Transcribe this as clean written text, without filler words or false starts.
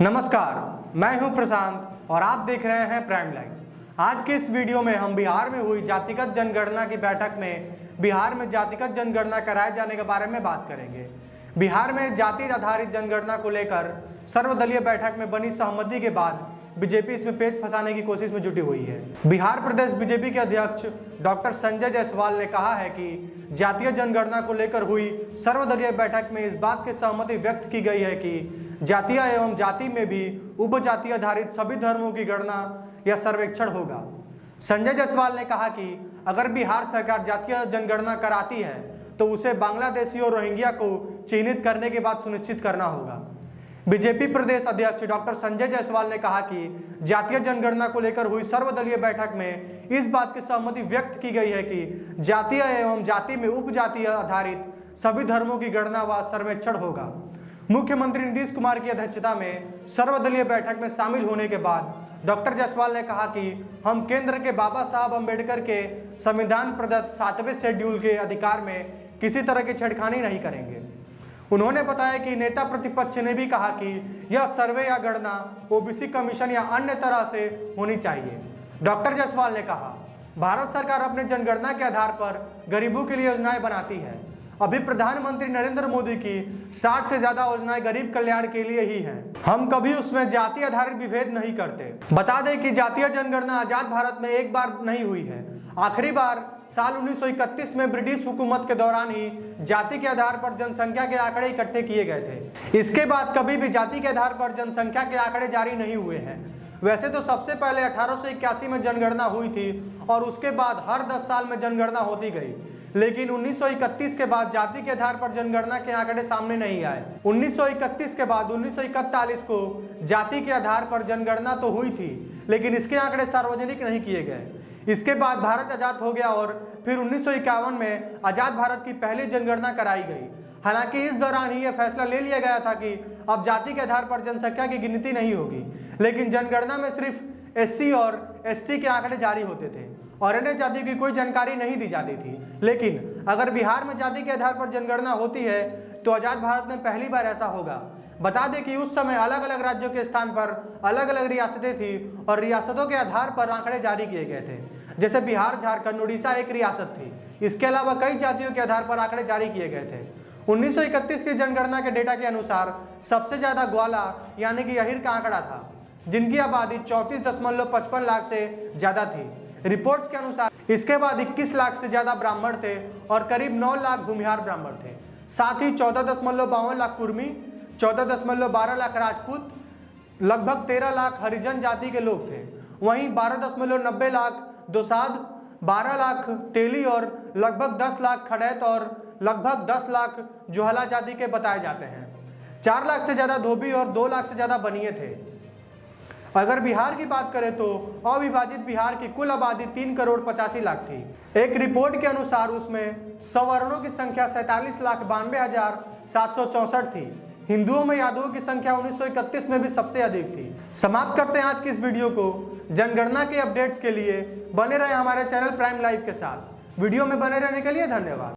नमस्कार, मैं हूं प्रशांत और आप देख रहे हैं प्राइम लाइव। आज के इस वीडियो में हम बिहार में हुई जातिगत जनगणना की बैठक में बिहार में जातिगत जनगणना कराए जाने के बारे में बात करेंगे। बिहार में जाति आधारित जनगणना को लेकर सर्वदलीय बैठक में बनी सहमति के बाद बीजेपी इसमें पेच फंसाने की कोशिश में जुटी हुई है। बिहार प्रदेश बीजेपी के अध्यक्ष डॉक्टर संजय जायसवाल ने कहा है कि जातीय जनगणना को लेकर हुई सर्वदलीय बैठक में इस बात की सहमति व्यक्त की गई है कि जातीय एवं जाति में भी उपजाति आधारित सभी धर्मों की गणना या सर्वेक्षण होगा। संजय जायसवाल ने कहा कि अगर बिहार सरकार जातीय जनगणना कराती है तो उसे बांग्लादेशी और रोहिंग्या को चिन्हित करने के बाद सुनिश्चित करना होगा। बीजेपी प्रदेश अध्यक्ष डॉक्टर संजय जायसवाल ने कहा कि जातीय जनगणना को लेकर हुई सर्वदलीय बैठक में इस बात की सहमति व्यक्त की गई है कि जातीय एवं जाति में उपजातीय आधारित सभी धर्मों की गणना व सर्वेक्षण होगा। मुख्यमंत्री नीतीश कुमार की अध्यक्षता में सर्वदलीय बैठक में शामिल होने के बाद डॉक्टर जायसवाल ने कहा कि हम केंद्र के बाबा साहब अम्बेडकर के संविधान प्रदत्त 7वें शेड्यूल के अधिकार में किसी तरह की छेड़खानी नहीं करेंगे। उन्होंने बताया कि नेता प्रतिपक्ष ने भी कहा कि यह सर्वे या गणना ओबीसी कमीशन या अन्य तरह से होनी चाहिए। डॉक्टर जायसवाल ने कहा, भारत सरकार अपने जनगणना के आधार पर गरीबों के लिए योजनाएं बनाती है। अभी प्रधानमंत्री नरेंद्र मोदी की 60 से ज्यादा योजनाएं गरीब कल्याण के लिए ही हैं। हम कभी उसमें जाति आधारित विभेद नहीं करते। बता दें कि जातीय जनगणना आजाद भारत में एक बार नहीं हुई है। आखिरी बार साल 1931 में ब्रिटिश हुकूमत के दौरान ही जाति के आधार पर जनसंख्या के आंकड़े इकट्ठे किए गए थे। इसके बाद कभी भी जाति के आधार पर जनसंख्या के आंकड़े जारी नहीं हुए हैं। वैसे तो सबसे पहले 1881 में जनगणना हुई थी और उसके बाद हर 10 साल में जनगणना होती गई, लेकिन 1931 के बाद जाति के आधार पर जनगणना के आंकड़े सामने नहीं आए। 1931 के बाद 1941 को जाति के आधार पर जनगणना तो हुई थी, लेकिन इसके आंकड़े सार्वजनिक नहीं किए गए। इसके बाद भारत आजाद हो गया और फिर 1951 में आजाद भारत की पहली जनगणना कराई गई। हालांकि इस दौरान ही यह फैसला ले लिया गया था कि अब जाति के आधार पर जनसंख्या की गिनती नहीं होगी, लेकिन जनगणना में सिर्फ एससी और एसटी के आंकड़े जारी होते थे और अन्य जाति की कोई जानकारी नहीं दी जाती थी। लेकिन अगर बिहार में जाति के आधार पर जनगणना होती है तो आजाद भारत में पहली बार ऐसा होगा। बता दें कि उस समय अलग अलग राज्यों के स्थान पर अलग अलग रियासतें थी और रियासतों के आधार पर आंकड़े जारी किए गए थे। जैसे बिहार, झारखंड, उड़ीसा एक रियासत थी। इसके अलावा कई जातियों के आधार पर आंकड़े जारी किए गए थे। 1931 की जनगणना के डेटा के अनुसार सबसे ज्यादा ग्वाला यानी कि अहिर का आंकड़ा था, जिनकी आबादी 34.55 लाख से ज्यादा थी। रिपोर्ट्स के अनुसार इसके बाद 21 लाख से ज्यादा ब्राह्मण थे और करीब 9 लाख भूमिहार ब्राह्मण थे। साथ ही 14.52 लाख कुर्मी, 14.12 लाख राजपूत, लगभग 13 लाख हरिजन जाति के लोग थे। वहीं 12.90 लाख दोसाध, 12 लाख तेली और लगभग 10 लाख खड़ैत और लगभग 10 लाख जोहला जाति के बताए जाते हैं। 4 लाख से ज्यादा धोबी और 2 लाख से ज्यादा बनिए थे। अगर बिहार की बात करें तो अविभाजित बिहार की कुल आबादी 3,85,00,000 थी। एक रिपोर्ट के अनुसार उसमें सवर्णों की संख्या 47,92,764 थी। हिंदुओं में यादवों की संख्या 1931 में भी सबसे अधिक थी। समाप्त करते हैं आज की इस वीडियो को। जनगणना के अपडेट्स के लिए बने रहे हमारे चैनल प्राइम लाइव के साथ। वीडियो में बने रहने के लिए धन्यवाद।